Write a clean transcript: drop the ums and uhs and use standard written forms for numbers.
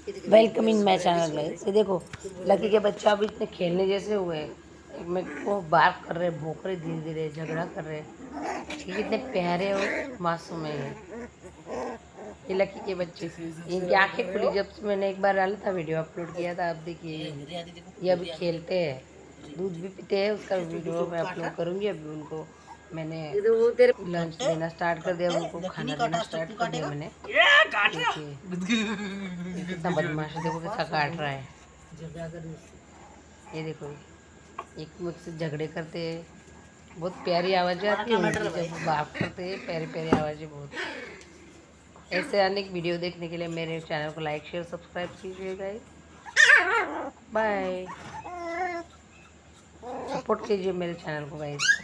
Welcome in my channel guys. ये देखो lucky के बच्चे अभी इतने खेलने जैसे हुए हैं, मेरे को बात कर रहे, भौंक रहे, धीरे धीरे झगड़ा कर रहे। ये कितने प्यारे और मासूम है ये लकी के बच्चे। इनकी आंखें खुली जब से मैंने एक बार डाला था, वीडियो अपलोड किया था। अब देखिए ये अभी खेलते हैं, दूध भी पीते हैं। उसका वीडियो मैं अपलोड करूँगी। अभी उनको मैंने लंच देना स्टार्ट कर दिया, उनको खाना देना स्टार्ट कर दिया मैंने। देखिए कितना बदमाश है, देखो कैसा काट रहा है। ये देखो एक मुझसे झगड़े करते हैं, बहुत प्यारी आवाज़ें आती है उनकी जब बात करते हैं, प्यारी प्यारी आवाज़ें बहुत। ऐसे अनेक वीडियो देखने के लिए मेरे चैनल को लाइक शेयर सब्सक्राइब कीजिएगा। बाय, सपोर्ट कीजिए मेरे चैनल को गाइस।